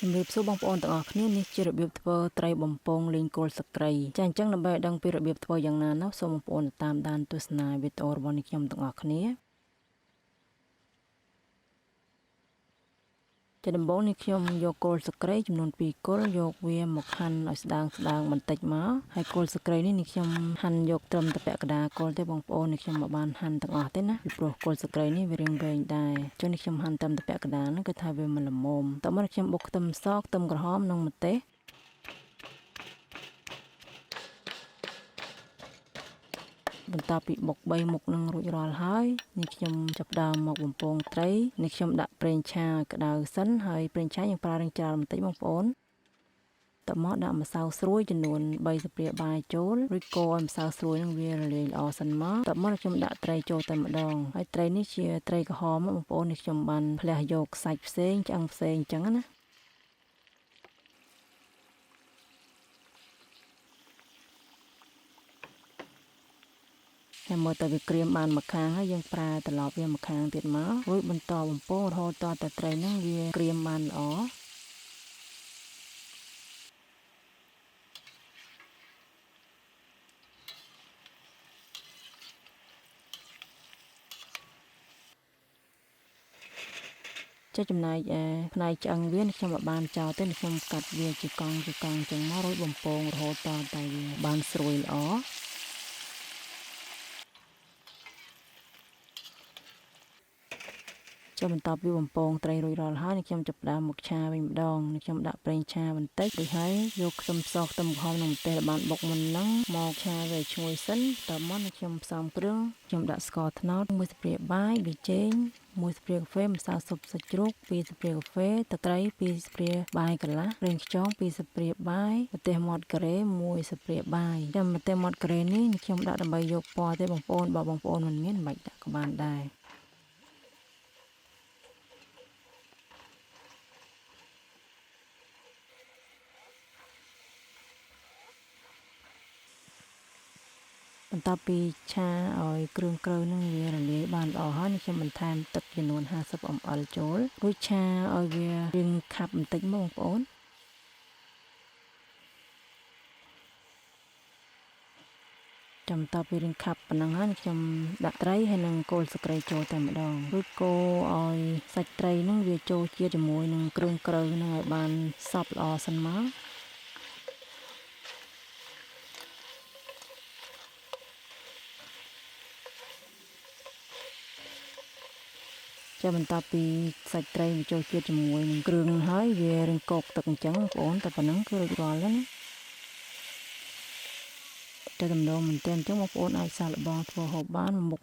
ជំរាបសួរបងប្អូនទាំងអស់គ្នានេះជារបៀបធ្វើត្រីបំពងលេងគល់ស្លឹកគ្រៃចាអញ្ចឹងដើម្បីឲ្យដឹងពីរបៀបធ្វើយ៉ាងណានោះសូមបងប្អូនតាមដានទស្សនាវីដេអូរបស់នេះខ្ញុំទាំងអស់គ្នាជាដំបូងនេះខ្ញុំយកគល់ស្លឹកគ្រៃចំនួន2គល់យកវាមកហាន់ឲ្យស្ដើងបន្តិចមកហើយគល់ស្លឹកគ្រៃនេះខ្ញុំហាន់យកត្រឹមតែពាក់កណ្ដាលគល់ទេបងប្អូននេះខ្ញុំមិនបានហាន់ទាំងអស់ទេណាពីព្រោះគល់ស្លឹកគ្រៃនេះវារាងវែងដែរចុះនេះខ្ញុំហាន់ត្រឹមតែពាក់កណ្ដាលហ្នឹងគឺថាវាមិនល្មមតោះមកខ្ញុំបុកខ្ទឹមសខ្ទឹមក្រហមនិងម្ទេសបន្ទាប់ពីបុក3មុខនឹងរួចរាល់ហើយនេះខ្ញុំចាប់ផ្ដើមមកបំពងត្រីនេះខ្ញុំដាក់ប្រេងឆាក្តៅសិនហើយប្រេងឆាយើងប្រើរាងច្រើនបន្តិចបងប្អូនតមកដាក់ម្សៅស្រួយចំនួន3ស្ព្រាបាយចូលរួចកូរឲ្យម្សៅស្រួយនឹងវារលាយល្អសិនមកតមកខ្ញុំដាក់ត្រីចូលតែម្ដងហើយត្រីនេះជាត្រីក្រហមបងប្អូននេះខ្ញុំបានផ្លះយកសាច់ផ្សេងឆ្អឹងផ្សេងអញ្ចឹងណាហើយមើលទៅវាក្រៀមបានមួយខាងហើយយើងប្រើត្រឡប់វាមួយខាងទៀតមករួចបន្តបំពងរហូតតតែត្រីហ្នឹងវាក្រៀមបានល្អចុះចំណែកផ្នែកឆ្អឹងវាខ្ញុំមិនបានចោលទេខ្ញុំកាត់វាជាកង់អញ្ចឹងមករួចបំពងរហូតតតែវាបានស្រួយល្អបន្ទាប់ពីបំពងត្រីរួចរាល់ហើយខ្ញុំចាប់ផ្ដើមមកឆាវិញម្ដងខ្ញុំដាក់ប្រេងឆាបន្តិចរួចហើយយកខ្ទឹមសខ្ទឹមក្រហមនិងម្ទេសដែលបានបុកមុនហ្នឹងមកឆាវាឈ្ងុយសិនតមកខ្ញុំផ្សំគ្រឿងខ្ញុំដាក់ស្ករត្នោត1ស្ព្រាបាយប៊ីចេង1ស្ព្រាកាហ្វេម្សៅស៊ុបសាច់ជ្រូក2ស្ព្រាកាហ្វេទឹកត្រី2ស្ព្រាបាយកន្លះប្រេងខ្យង2ស្ព្រាបាយម្ទេសម៉ត់ការ៉េ1ស្ព្រាបាយចាំម្ទេសម៉ត់ការ៉េនេះខ្ញុំដាក់ដើម្បីយកពណ៌ទេបងប្អូនបើបងប្អូនមិនមានមិនបាច់ដាក់ក៏បានដែរបន្ទាប់ពីឆាឲ្យគ្រឿងក្រូចនឹងវារលាយបានល្អហើយខ្ញុំបន្ថែមទឹកចំនួន50 ml ចូលរួចឆាឲ្យវារាងខាប់បន្តិចមកបងប្អូនចាំបន្ទាប់ពីរាងខាប់ប៉ុណ្ណឹងហើយខ្ញុំដាក់ត្រីហើយនិងគល់ស្លឹកគ្រៃចូលតែម្ដងរួចកូរឲ្យសាច់ត្រីនឹងវាចូលជាតិជាមួយនឹងគ្រឿងក្រូចនឹងឲ្យបានសព្វល្អសិនមកបន្ទាប់ពីសាច់ត្រីវាចូលជាតិជាមួយនឹងគ្រឿងហើយវារឹងកោកទឹកអញ្ចឹងបងប្អូនតែប៉ុណ្ណឹងគឺរួចរាល់ហើយណាតែដំណងមែនទែនអញ្ចឹងបងប្អូនអាចសាកល្បងធ្វើហូបបានមុខ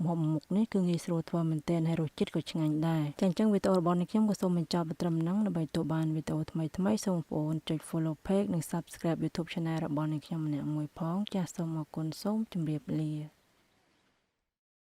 នេះគឺងាយស្រួលធ្វើមែនទែនហើយរសជាតិក៏ឆ្ងាញ់ដែរចាអញ្ចឹងវីដេអូរបស់នេះខ្ញុំក៏សូមបញ្ចប់ត្រឹមហ្នឹងដើម្បីទទួលបានវីដេអូថ្មីសូមបងប្អូនចុច follow page និង subscribe YouTube channel របស់នេះខ្ញុំម្នាក់មួយផងចាសសូមអរគុណសូមជម្រាបលា